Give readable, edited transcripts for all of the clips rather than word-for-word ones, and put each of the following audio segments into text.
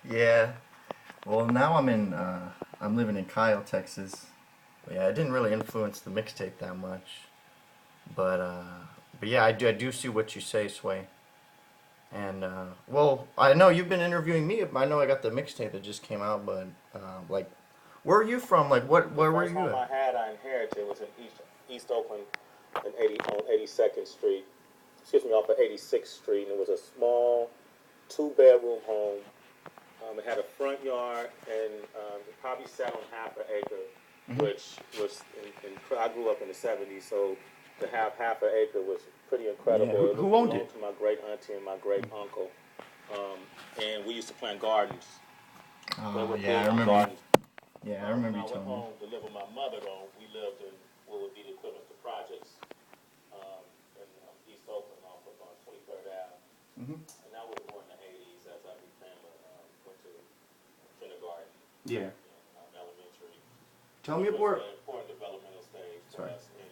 Yeah. Well, now I'm living in Kyle, Texas. Yeah, it didn't really influence the mixtape that much, but uh, but yeah, I do see what you say, Sway. And well, I know you've been interviewing me. I know I got the mixtape that just came out, but like, where are you from? Like, The where were first you home at? I inherited was in East Oakland, in 80 on 82nd Street. Excuse me, off of 86th Street, and it was a small two-bedroom home. It had a front yard, and it probably sat on half an acre, Hmm. which was, I grew up in the 70s, so to have half an acre was pretty Yeah. incredible. It Who owned belonged it? to my great auntie and my great uncle, um, and we used to plant gardens. They Oh were yeah, I big on remember you. gardens. Yeah, I When remember I you went telling me. home to live with my mother, though, we lived in what would be the equivalent to projects in East Oakland off of 23rd Ave. Hmm. And that was more in the 80s as I became went to kindergarten Yeah. and elementary. Tell So me it was about. an important developmental stage for Sorry. us. And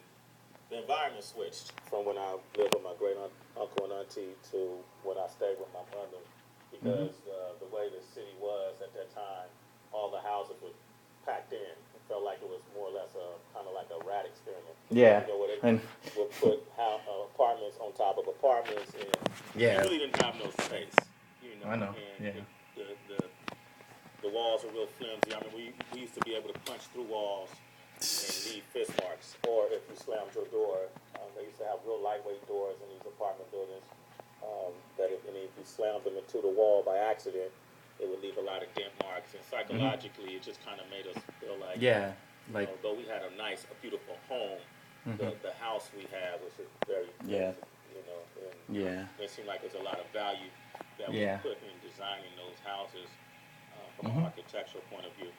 the environment switched from when I lived with my great uncle and auntie to when I stayed with my mother Hmm. because the way the city was at that time, all the houses were packed in. It felt like it was more or less a kind of like a rat experiment. Yeah, You know, where they and would put apartments on top of apartments, and you yeah, really didn't have no space. You know, I know. and Yeah. the walls were real flimsy. I mean, we used to be able to punch through walls and leave fist marks, or if you slammed your door, they used to have real lightweight doors in these apartment buildings. That if you slammed them into the wall by accident, it would leave a lot of dent marks. And Hmm. psychologically, it just kind of made us feel like, Yeah, you like. know, though we had a beautiful home, Hmm. the house we had was very Yeah. flimsy, you know, and Yeah. it seemed like there's a lot of value that was Yeah. put in designing those houses from an Hmm. architectural point of view.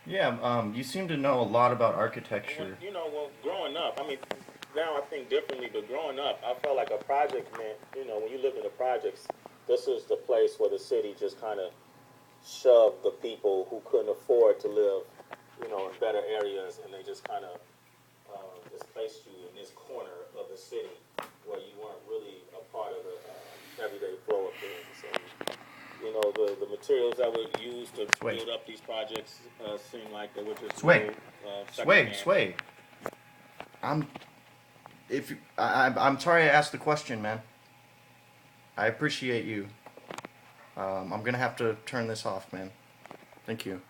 Yeah. You seem to know a lot about When, architecture. well, growing up, I mean, now I think differently, but growing up, I felt like a project meant, you know, when you live in the projects, this is the place where the city just kind of shoved the people who couldn't afford to live, you know, in better areas, and they just kind of just placed you in this corner of the city where you weren't really a part of the everyday flow of things. And, you know, the materials that were used to Sway. build up these projects seemed like they were just Sway. real Sway. secondhand. Sway. I'm. If I'm sorry I asked the question, man. I appreciate you. I'm gonna have to turn this off, man. Thank you.